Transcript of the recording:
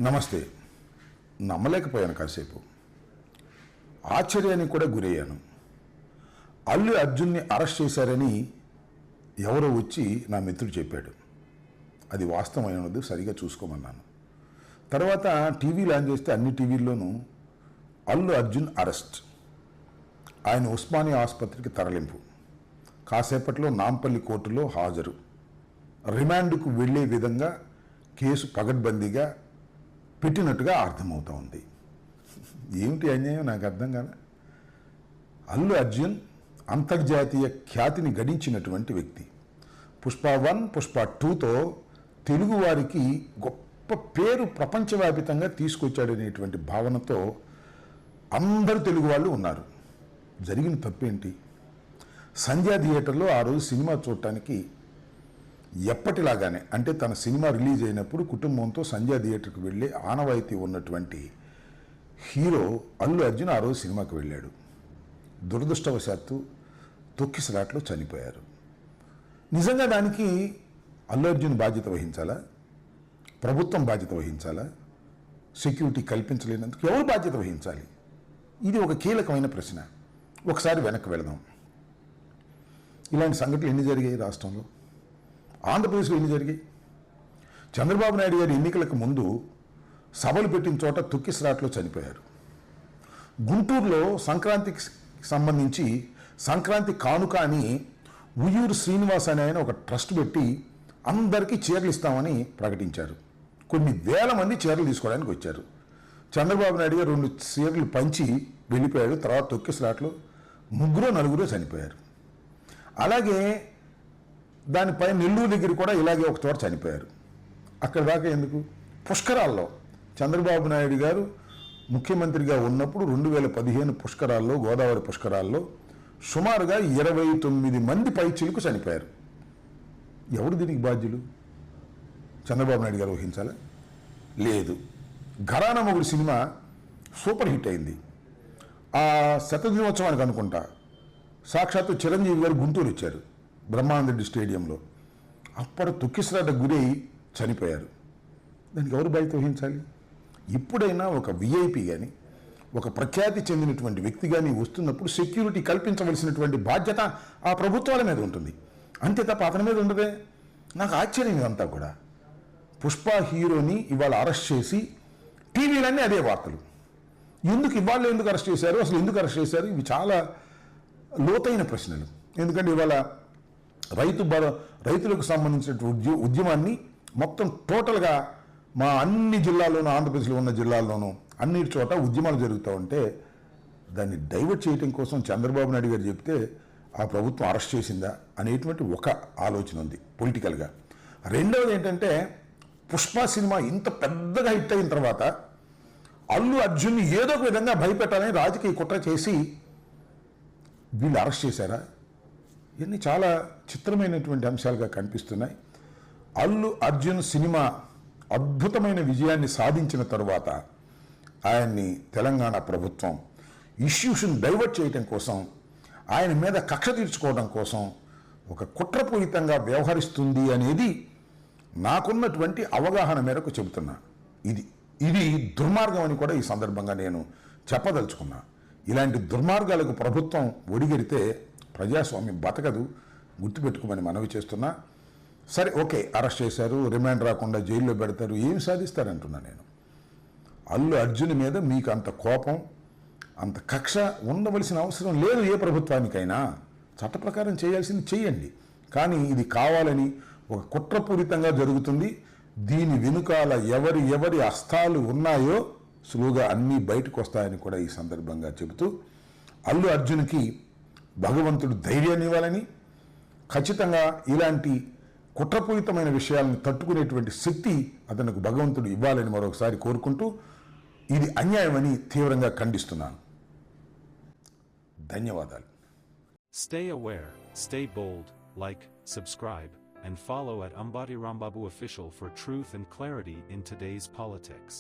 నమస్తే. నమ్మలేకపోయాను. కాసేపు ఆశ్చర్యానికి కూడా గురయ్యాను. అల్లు అర్జున్ని అరెస్ట్ చేశారని ఎవరో వచ్చి నా మిత్రుడు చెప్పాడు. అది వాస్తవమైనది, సరిగా చూసుకోమన్నాను. తర్వాత టీవీలు ఆన్ చేస్తే అన్ని టీవీల్లోనూ అల్లు అర్జున్ అరెస్ట్, ఆయన ఉస్మానియా ఆసుపత్రికి తరలింపు, కాసేపట్లో నాంపల్లి కోర్టులో హాజరు, రిమాండ్కు వెళ్లే విధంగా కేసు పగడ్బందీగా పెట్టినట్టుగా అర్థమవుతా ఉంది. ఏమిటి అన్యాయం నాకు అర్థం కాదు. అల్లు అర్జున్ అంతర్జాతీయ ఖ్యాతిని గడించినటువంటి వ్యక్తి. పుష్ప 1, పుష్ప 2తో తెలుగువారికి గొప్ప పేరు ప్రపంచవ్యాపితంగా తీసుకొచ్చాడనేటువంటి భావనతో అందరు తెలుగు వాళ్ళు ఉన్నారు. జరిగిన తప్పేంటి? సంధ్యా థియేటర్లో ఆ రోజు సినిమా చూడటానికి ఎప్పటిలాగానే, అంటే తన సినిమా రిలీజ్ అయినప్పుడు కుటుంబంతో సంధ్యా థియేటర్కి వెళ్ళే ఆనవాయితీ ఉన్నటువంటి హీరో అల్లు అర్జున్ ఆ రోజు సినిమాకి వెళ్ళాడు. దురదృష్టవశాత్తు తొక్కిసలాట్లో చనిపోయారు. నిజంగా దానికి అల్లు అర్జున్ బాధ్యత వహించాలా? ప్రభుత్వం బాధ్యత వహించాలా? సెక్యూరిటీ కల్పించలేనందుకు ఎవరు బాధ్యత వహించాలి? ఇది ఒక కీలకమైన ప్రశ్న. ఒకసారి వెనక్కి వెళదాం. ఇలాంటి సంఘటనలు ఎన్ని జరిగాయి రాష్ట్రంలో? ఆంధ్రప్రదేశ్లో ఎన్ని జరిగాయి? చంద్రబాబు నాయుడు గారి ఎన్నికలకు ముందు సభలు పెట్టిన చోట తొక్కిసలాట్లో చనిపోయారు. గుంటూరులో సంక్రాంతికి సంబంధించి సంక్రాంతి కానుక అని ఉయ్యూరు శ్రీనివాస్ అనే ఆయన ఒక ట్రస్ట్ పెట్టి అందరికీ చీరలు ఇస్తామని ప్రకటించారు. కొన్ని వేల మంది చీరలు తీసుకోవడానికి వచ్చారు. చంద్రబాబు నాయుడు గారు 2 చీరలు పంచి వెళ్ళిపోయాడు. తర్వాత తొక్కిసలాట్లో 3-4 చనిపోయారు. అలాగే దానిపై నెల్లూరు దగ్గర కూడా ఇలాగే ఒక చోట చనిపోయారు. అక్కడ దాకా ఎందుకు? పుష్కరాల్లో చంద్రబాబు నాయుడు గారు ముఖ్యమంత్రిగా ఉన్నప్పుడు 2015 పుష్కరాల్లో, గోదావరి పుష్కరాల్లో సుమారుగా 29 మంది పైచిలకు చనిపోయారు. ఎవరు దీనికి బాధ్యులు? చంద్రబాబు నాయుడు గారు వహించాలా? లేదు. ఘరానా మొగుడు సినిమా సూపర్ హిట్ అయింది. ఆ శతదినోత్సవానికి అనుకుంటా సాక్షాత్తు చిరంజీవి గారు గుంటూరు వచ్చారు, బ్రహ్మానందరెడ్డి స్టేడియంలో. అప్పుడు తొక్కిసలాటకు గురై చనిపోయారు. దానికి ఎవరు బాధ్యత వహించాలి? ఇప్పుడైనా ఒక విఐపి కానీ, ఒక ప్రఖ్యాతి చెందినటువంటి వ్యక్తి కానీ వస్తున్నప్పుడు సెక్యూరిటీ కల్పించవలసినటువంటి బాధ్యత ఆ ప్రభుత్వాల మీద ఉంటుంది. అంతే తప్ప అతని మీద ఉండదే. నాకు ఆశ్చర్యం ఇదంతా కూడా. పుష్ప హీరోని ఇవాళ అరెస్ట్ చేసి టీవీలన్నీ అదే వార్తలు. ఎందుకు అరెస్ట్ చేశారు? అసలు ఎందుకు అరెస్ట్ చేశారు? ఇవి చాలా లోతైన ప్రశ్నలు. ఎందుకంటే ఇవాళ రైతులకు సంబంధించినటువంటి ఉద్యమాన్ని మొత్తం టోటల్గా మా అన్ని జిల్లాల్లోనూ, ఆంధ్రప్రదేశ్లో ఉన్న జిల్లాల్లోనూ అన్నిటి చోట ఉద్యమాలు జరుగుతూ ఉంటే దాన్ని డైవర్ట్ చేయడం కోసం చంద్రబాబు నాయుడు గారు చెప్తే ఆ ప్రభుత్వం అరెస్ట్ చేసిందా అనేటువంటి ఒక ఆలోచన ఉంది పొలిటికల్గా. రెండవది ఏంటంటే, పుష్ప సినిమా ఇంత పెద్దగా హిట్ అయిన తర్వాత అల్లు అర్జున్ని ఏదో ఒక విధంగా భయపెట్టాలని రాజకీయ కుట్ర చేసి వీళ్ళు అరెస్ట్ చేశారా? ఇవన్నీ చాలా చిత్రమైనటువంటి అంశాలుగా కనిపిస్తున్నాయి. అల్లు అర్జున్ సినిమా అద్భుతమైన విజయాన్ని సాధించిన తరువాత ఆయన్ని తెలంగాణ ప్రభుత్వం ఇష్యూస్ని డైవర్ట్ చేయడం కోసం, ఆయన మీద కక్ష తీర్చుకోవడం కోసం ఒక కుట్రపూరితంగా వ్యవహరిస్తుంది అనేది నాకున్నటువంటి అవగాహన మేరకు చెబుతున్నా. ఇది దుర్మార్గం అని కూడా ఈ సందర్భంగా నేను చెప్పదలుచుకున్నా. ఇలాంటి దుర్మార్గాలకు ప్రభుత్వం ఒడిగడితే ప్రజాస్వామ్యం బతకదు, గుర్తుపెట్టుకోమని మనవి చేస్తున్నా. సరే, ఓకే, అరెస్ట్ చేశారు, రిమాండ్ రాకుండా జైల్లో పెడతారు, ఏం సాధిస్తారంటున్నా నేను. అల్లు అర్జున్ మీద మీకు అంత కోపం, అంత కక్ష ఉండవలసిన అవసరం లేదు. ఏ ప్రభుత్వానికైనా చట్ట ప్రకారం చేయాల్సింది చేయండి. కానీ ఇది కావాలని ఒక కుట్రపూరితంగా జరుగుతుంది. దీని వెనుకాల ఎవరి హస్తాలు ఉన్నాయో సులువుగా అన్నీ బయటకు వస్తాయని కూడా ఈ సందర్భంగా చెబుతూ, అల్లు అర్జున్కి భగవంతుడు ధైర్యాన్ని ఇవ్వాలని, ఖచ్చితంగా ఇలాంటి కుట్రపూరితమైన విషయాలను తట్టుకునేటువంటి శక్తి అతనికి భగవంతుడు ఇవ్వాలని మరొకసారి కోరుకుంటూ, ఇది అన్యాయమని తీవ్రంగా ఖండిస్తున్నాను. ధన్యవాదాలు. Stay aware, stay bold, like, subscribe, and follow at Ambati Rambabu Official for truth and clarity in today's politics.